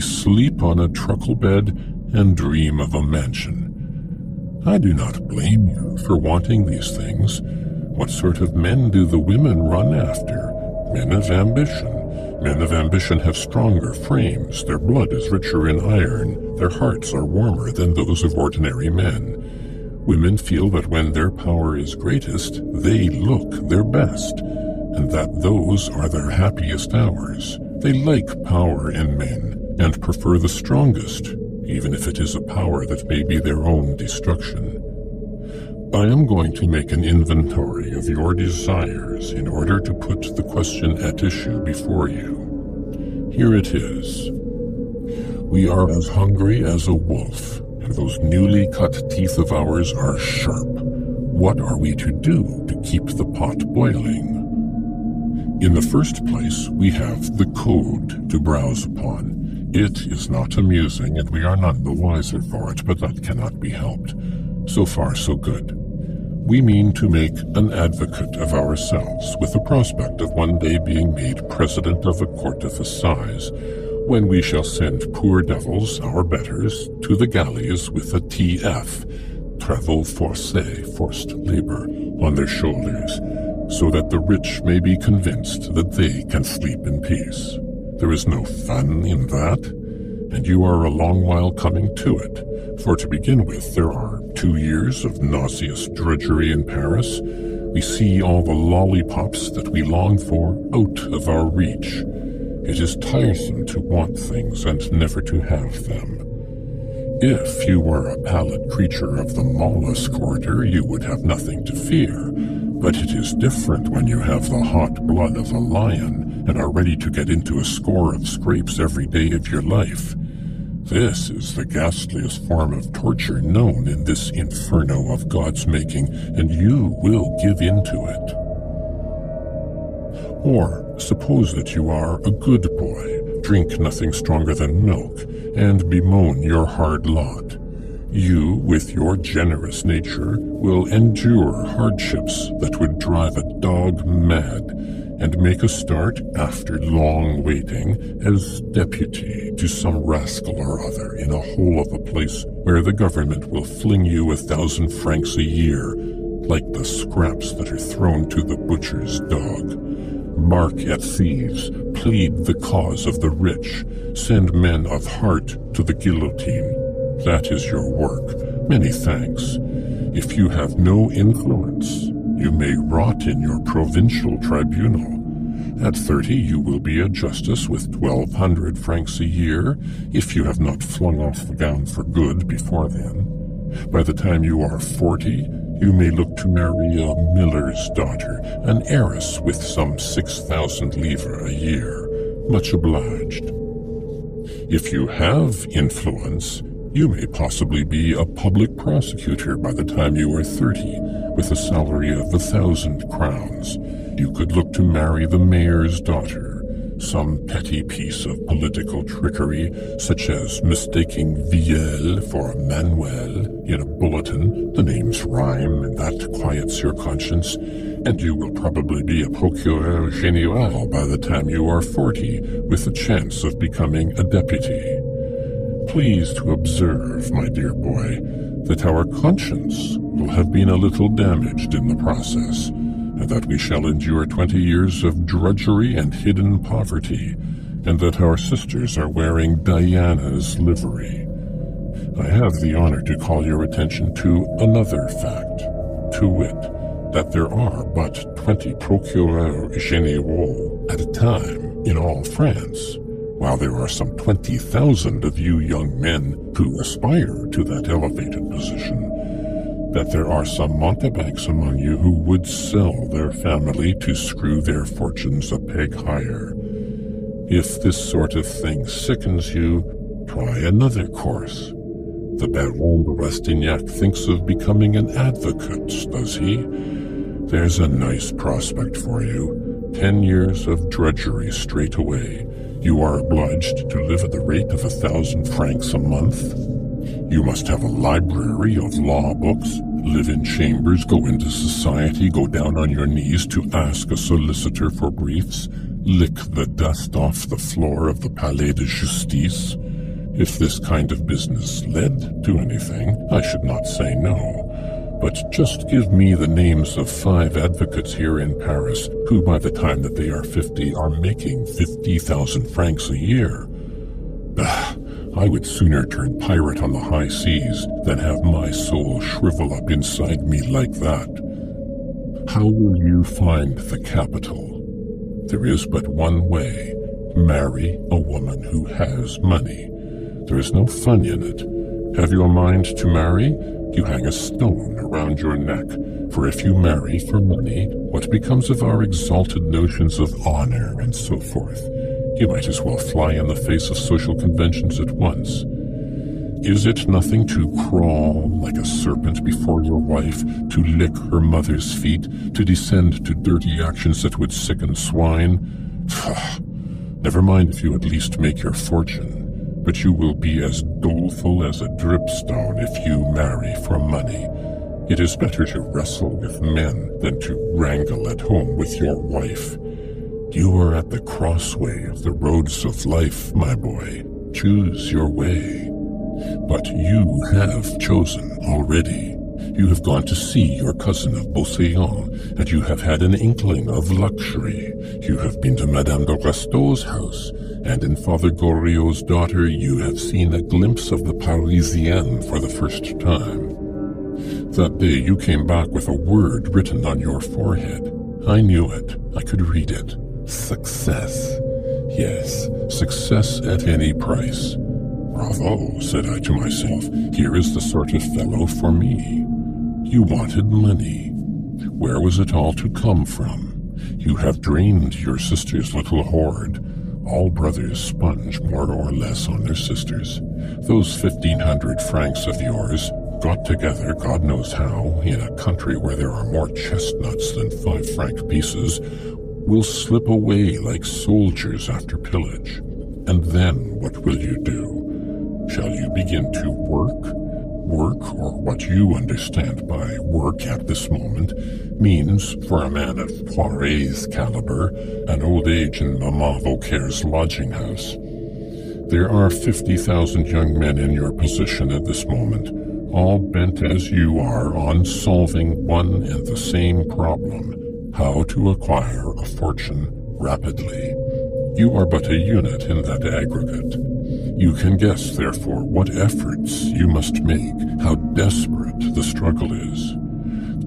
We sleep on a truckle bed and dream of a mansion. I do not blame you for wanting these things. What sort of men do the women run after? Men of ambition. Men of ambition have stronger frames, their blood is richer in iron, their hearts are warmer than those of ordinary men. Women feel that when their power is greatest, they look their best, and that those are their happiest hours. They like power in men, and prefer the strongest, even if it is a power that may be their own destruction. I am going to make an inventory of your desires in order to put the question at issue before you. Here it is. We are as hungry as a wolf, and those newly cut teeth of ours are sharp. What are we to do to keep the pot boiling? In the first place, we have the code to browse upon. It is not amusing, and we are none the wiser for it, but that cannot be helped. So far, so good. We mean to make an advocate of ourselves, with the prospect of one day being made president of a court of assize, when we shall send poor devils, our betters, to the galleys with a TF, travaux forcés, forced labor, on their shoulders, so that the rich may be convinced that they can sleep in peace. There is no fun in that, and you are a long while coming to it. For to begin with, there are 2 years of nauseous drudgery in Paris. We see all the lollipops that we long for out of our reach. It is tiresome to want things and never to have them. If you were a pallid creature of the mollusk order, you would have nothing to fear. But it is different when you have the hot blood of a lion and are ready to get into a score of scrapes every day of your life. This is the ghastliest form of torture known in this inferno of God's making, and you will give in to it. Or suppose that you are a good boy, drink nothing stronger than milk, and bemoan your hard lot. You, with your generous nature, will endure hardships that would drive a dog mad, and make a start, after long waiting, as deputy to some rascal or other in a hole of a place where the government will fling you 1,000 francs a year, like the scraps that are thrown to the butcher's dog. Mark at thieves, plead the cause of the rich, send men of heart to the guillotine. That is your work. Many thanks. If you have no influence, you may rot in your provincial tribunal. At 30, you will be a justice with 1,200 francs a year, if you have not flung off the gown for good before then. By the time you are 40, you may look to marry a miller's daughter, an heiress with some 6,000 livres a year. Much obliged. If you have influence, you may possibly be a public prosecutor by the time you are 30, with a salary of 1,000 crowns. You could look to marry the mayor's daughter, some petty piece of political trickery, such as mistaking Viel for Manuel in a bulletin. The names rhyme, and that quiets your conscience, and you will probably be a procureur général by the time you are 40, with a chance of becoming a deputy. Please to observe, my dear boy, that our conscience will have been a little damaged in the process, and that we shall endure 20 years of drudgery and hidden poverty, and that our sisters are wearing Diana's livery. I have the honor to call your attention to another fact, to wit, that there are but 20 procureurs généraux at a time in all France, while there are some 20,000 of you young men who aspire to that elevated position, that there are some mountebanks among you who would sell their family to screw their fortunes a peg higher. If this sort of thing sickens you, try another course. The Baron de Rastignac thinks of becoming an advocate, does he? There's a nice prospect for you. 10 years of drudgery straight away. You are obliged to live at the rate of 1,000 francs a month. You must have a library of law books, live in chambers, go into society, go down on your knees to ask a solicitor for briefs, lick the dust off the floor of the Palais de Justice. If this kind of business led to anything, I should not say no. But just give me the names of 5 advocates here in Paris who, by the time that they are 50, are making 50,000 francs a year. I would sooner turn pirate on the high seas than have my soul shrivel up inside me like that. How will you find the capital? There is but one way. Marry a woman who has money. There is no fun in it. Have you a mind to marry? You hang a stone around your neck, for if you marry for money, what becomes of our exalted notions of honor and so forth? You might as well fly in the face of social conventions at once. Is it nothing to crawl like a serpent before your wife, to lick her mother's feet, to descend to dirty actions that would sicken swine? Never mind if you at least make your fortune, but you will be as doleful as a dripstone if you marry for money. It is better to wrestle with men than to wrangle at home with your wife. You are at the crossway of the roads of life, my boy. Choose your way. But you have chosen already. You have gone to see your cousin of Beauséant, and you have had an inkling of luxury. You have been to Madame de Restaud's house, and in Father Goriot's daughter you have seen a glimpse of the Parisian for the first time. That day you came back with a word written on your forehead. I knew it. I could read it. Success. Yes, success at any price. Bravo, said I to myself. Here is the sort of fellow for me. You wanted money. Where was it all to come from? You have drained your sister's little hoard. All brothers sponge more or less on their sisters. Those 1,500 francs of yours, got together God knows how, in a country where there are more chestnuts than 5-franc pieces, will slip away like soldiers after pillage. And then what will you do? Shall you begin to work? Work, or what you understand by work at this moment, means, for a man of Poiret's caliber, an old age in Maman Vauquer's lodging house. There are 50,000 young men in your position at this moment, all bent as you are on solving one and the same problem: how to acquire a fortune rapidly. You are but a unit in that aggregate. You can guess, therefore, what efforts you must make, how desperate the struggle is.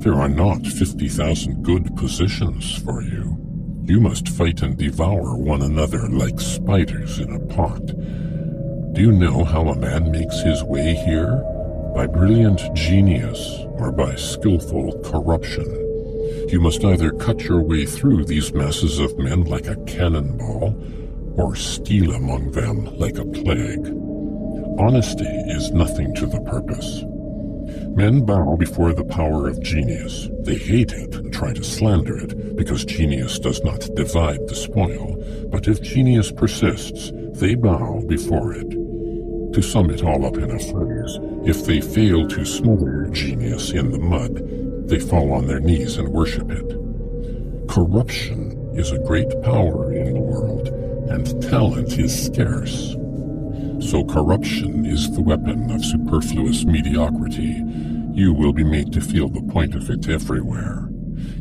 There are not 50,000 good positions for you. You must fight and devour one another like spiders in a pot. Do you know how a man makes his way here? By brilliant genius or by skillful corruption. You must either cut your way through these masses of men like a cannonball, or steal among them like a plague. Honesty is nothing to the purpose. Men bow before the power of genius. They hate it and try to slander it, because genius does not divide the spoil. But if genius persists, they bow before it. To sum it all up in a phrase, if they fail to smother genius in the mud, they fall on their knees and worship it. Corruption is a great power in the world, and talent is scarce. So corruption is the weapon of superfluous mediocrity. You will be made to feel the point of it everywhere.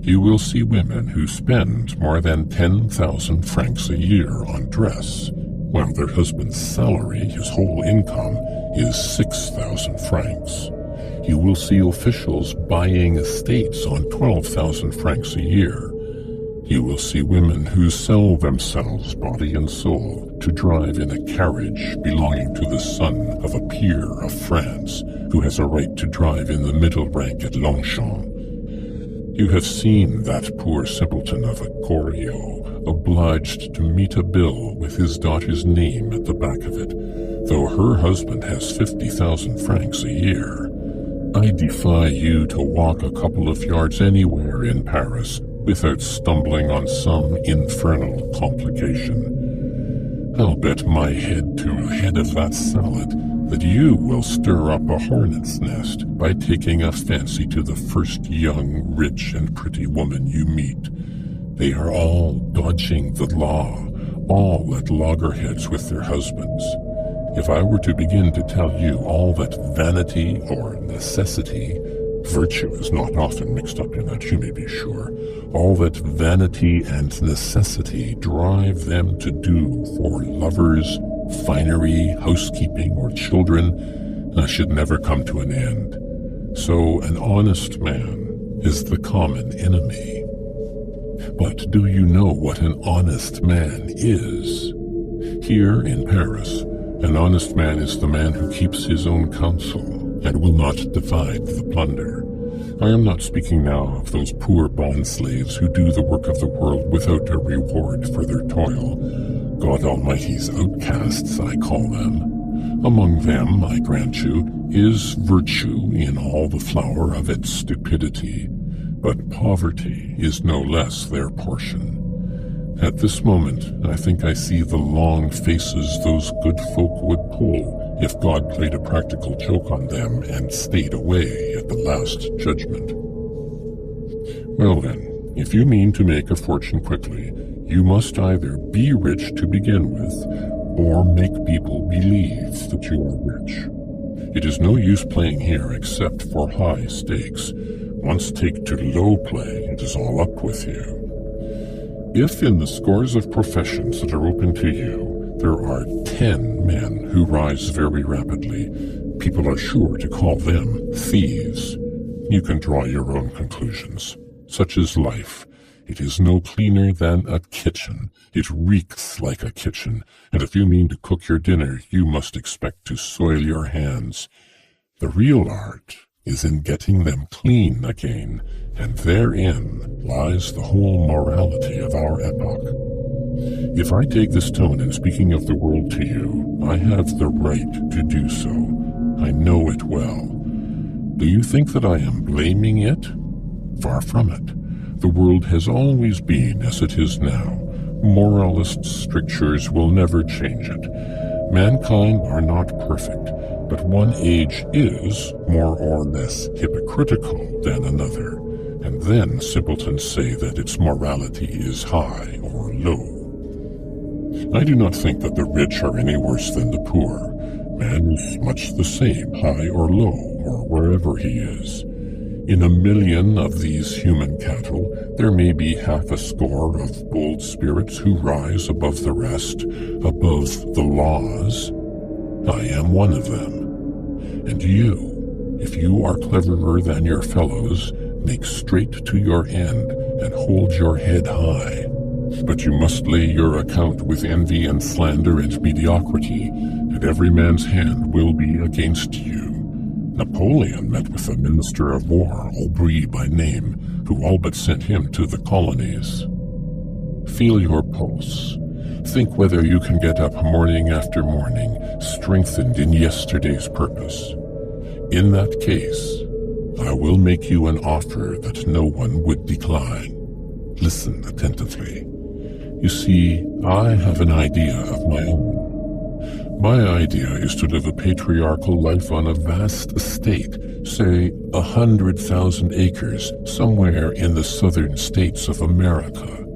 You will see women who spend more than 10,000 francs a year on dress, while their husband's salary, his whole income, is 6,000 francs. You will see officials buying estates on 12,000 francs a year. You will see women who sell themselves body and soul to drive in a carriage belonging to the son of a peer of France who has a right to drive in the middle rank at Longchamp. You have seen that poor simpleton of a Goriot obliged to meet a bill with his daughter's name at the back of it, though her husband has 50,000 francs a year. I defy you to walk a couple of yards anywhere in Paris without stumbling on some infernal complication. I'll bet my head to a head of that salad that you will stir up a hornet's nest by taking a fancy to the first young, rich, and pretty woman you meet. They are all dodging the law, all at loggerheads with their husbands. If I were to begin to tell you all that vanity or necessity, virtue is not often mixed up in that, you may be sure, all that vanity and necessity drive them to do for lovers, finery, housekeeping, or children, I should never come to an end. So an honest man is the common enemy. But do you know what an honest man is? Here in Paris, an honest man is the man who keeps his own counsel and will not divide the plunder. I am not speaking now of those poor bond slaves who do the work of the world without a reward for their toil. God Almighty's outcasts, I call them. Among them, I grant you, is virtue in all the flower of its stupidity, but poverty is no less their portion. At this moment, I think I see the long faces those good folk would pull if God played a practical joke on them and stayed away at the last judgment. Well then, if you mean to make a fortune quickly, you must either be rich to begin with, or make people believe that you are rich. It is no use playing here except for high stakes. Once take to low play, it is all up with you. If in the scores of professions that are open to you, there are 10 men who rise very rapidly, people are sure to call them thieves. You can draw your own conclusions. Such is life. It is no cleaner than a kitchen. It reeks like a kitchen, and if you mean to cook your dinner, you must expect to soil your hands. The real art is in getting them clean again, and therein lies the whole morality of our epoch. If I take this tone in speaking of the world to you, I have the right to do so. I know it well. Do you think that I am blaming it? Far from it. The world has always been as it is now. Moralist strictures will never change it. Mankind are not perfect, but one age is more or less hypocritical than another, and then simpletons say that its morality is high or low. I do not think that the rich are any worse than the poor. Man is much the same, high or low, or wherever he is. In 1,000,000 of these human cattle, there may be half a score of bold spirits who rise above the rest, above the laws. I am one of them. And you, if you are cleverer than your fellows, make straight to your end and hold your head high. But you must lay your account with envy and slander and mediocrity, and every man's hand will be against you. Napoleon met with a minister of war, Aubry by name, who all but sent him to the colonies. Feel your pulse. Think whether you can get up morning after morning, strengthened in yesterday's purpose. In that case, I will make you an offer that no one would decline. Listen attentively. You see, I have an idea of my own. My idea is to live a patriarchal life on a vast estate, say 100,000 acres, somewhere in the southern states of America.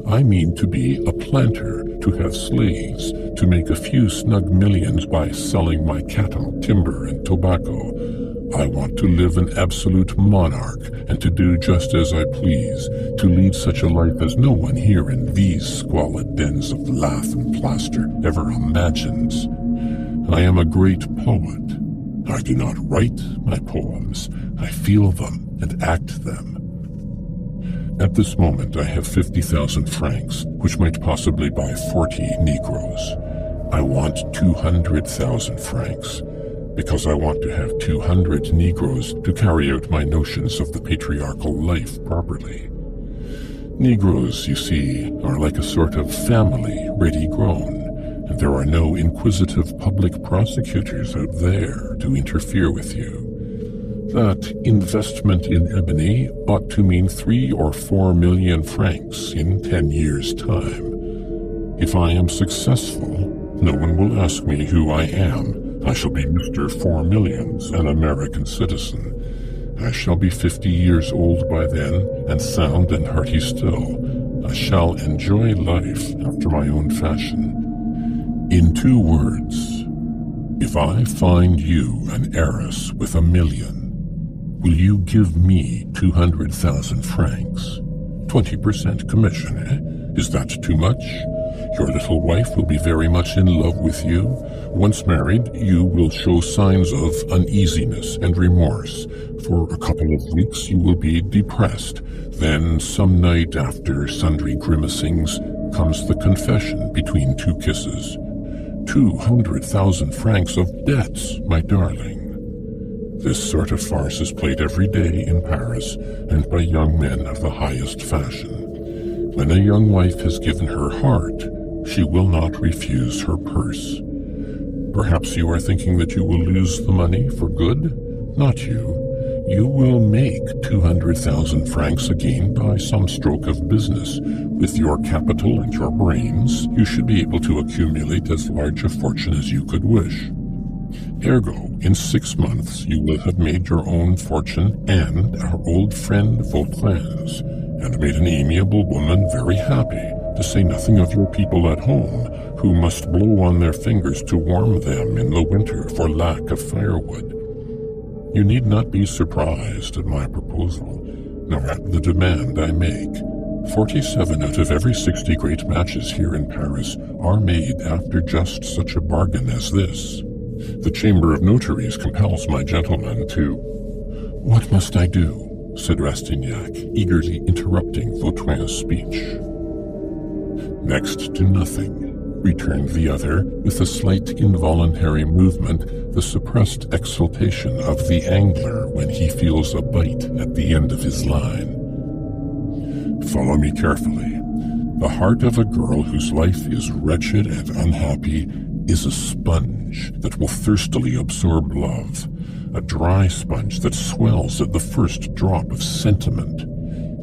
I mean to be a planter, to have slaves, to make a few snug millions by selling my cattle, timber, and tobacco. I want to live an absolute monarch, and to do just as I please, to lead such a life as no one here in these squalid dens of lath and plaster ever imagines. I am a great poet. I do not write my poems. I feel them and act them. At this moment I have 50,000 francs, which might possibly buy 40 Negroes. I want 200,000 francs, because I want to have 200 Negroes to carry out my notions of the patriarchal life properly. Negroes, you see, are like a sort of family ready grown, and there are no inquisitive public prosecutors out there to interfere with you. That investment in ebony ought to mean 3 or 4 million francs in 10 years' time. If I am successful, no one will ask me who I am. I shall be Mr. 4 Millions, an American citizen. I shall be 50 years old by then, and sound and hearty still. I shall enjoy life after my own fashion. In 2 words, If I find you an heiress with 1 million, will you give me 200,000 francs? 20% commission, eh? Is that too much? Your little wife will be very much in love with you. Once married, you will show signs of uneasiness and remorse. For a couple of weeks you will be depressed. Then, some night after sundry grimacings, comes the confession between 2 kisses. 200,000 francs of debts, my darling. This sort of farce is played every day in Paris, and by young men of the highest fashion. When a young wife has given her heart, she will not refuse her purse. Perhaps you are thinking that you will lose the money for good? Not you. You will make 200,000 francs again by some stroke of business. With your capital and your brains, you should be able to accumulate as large a fortune as you could wish. Ergo, in 6 months you will have made your own fortune and our old friend Vautrin's, and made an amiable woman very happy, to say nothing of your people at home, who must blow on their fingers to warm them in the winter for lack of firewood. You need not be surprised at my proposal, nor at the demand I make. 47 out of every 60 great matches here in Paris are made after just such a bargain as this. The Chamber of Notaries compels my gentleman to— "What must I do?" said Rastignac, eagerly interrupting Vautrin's speech. "Next to nothing," returned the other, with a slight involuntary movement, the suppressed exultation of the angler when he feels a bite at the end of his line. "Follow me carefully. The heart of a girl whose life is wretched and unhappy is a sponge that will thirstily absorb love, a dry sponge that swells at the first drop of sentiment.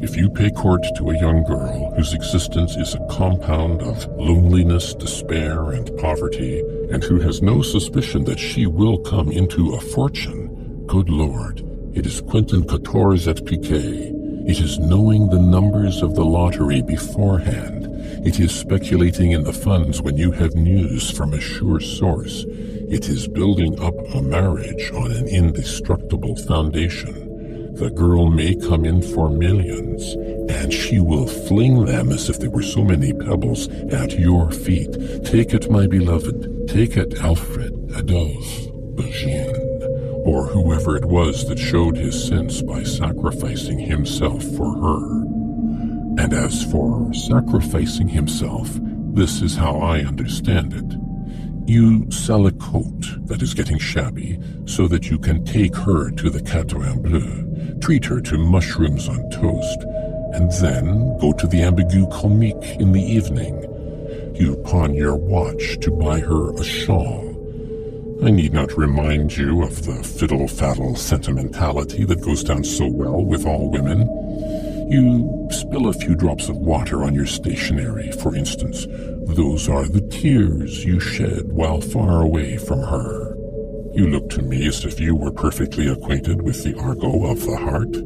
If you pay court to a young girl whose existence is a compound of loneliness, despair, and poverty, and who has no suspicion that she will come into a fortune, good Lord, it is Quentin 14 at piquet. It is knowing the numbers of the lottery beforehand. It is speculating in the funds when you have news from a sure source. It is building up a marriage on an indestructible foundation. The girl may come in for millions, and she will fling them as if they were so many pebbles at your feet. Take it, my beloved. Take it, Alfred, Adolphe, Eugène, or whoever it was that showed his sense by sacrificing himself for her. And as for sacrificing himself, this is how I understand it. You sell a coat that is getting shabby so that you can take her to the Cadran Bleu, treat her to mushrooms on toast, and then go to the Ambigu Comique in the evening. You pawn your watch to buy her a shawl. I need not remind you of the fiddle-faddle sentimentality that goes down so well with all women. You spill a few drops of water on your stationery, for instance. Those are the tears you shed while far away from her. You look to me as if you were perfectly acquainted with the argot of the heart.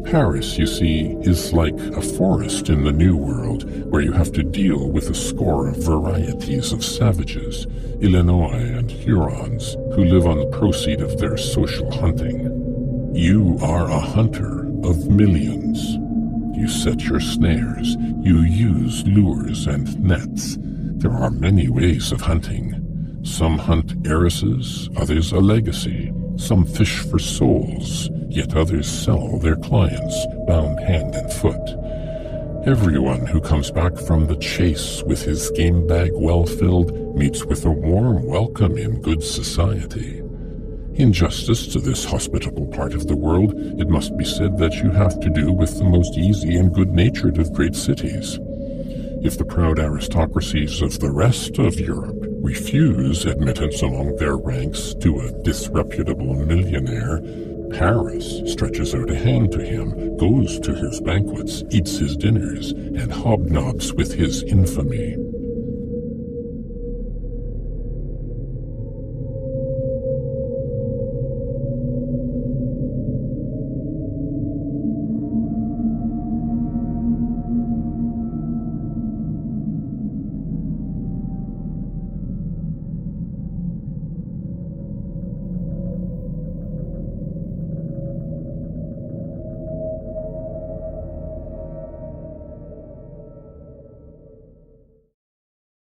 Paris, you see, is like a forest in the New World, where you have to deal with a score of varieties of savages, Illinois and Hurons, who live on the proceed of their social hunting. You are a hunter of millions. You set your snares, you use lures and nets. There are many ways of hunting. Some hunt heiresses, others a legacy. Some fish for souls, yet others sell their clients, bound hand and foot. Everyone who comes back from the chase with his game bag well filled meets with a warm welcome in good society. In justice to this hospitable part of the world, it must be said that you have to do with the most easy and good-natured of great cities. If the proud aristocracies of the rest of Europe refuse admittance among their ranks to a disreputable millionaire, Paris stretches out a hand to him, goes to his banquets, eats his dinners, and hobnobs with his infamy.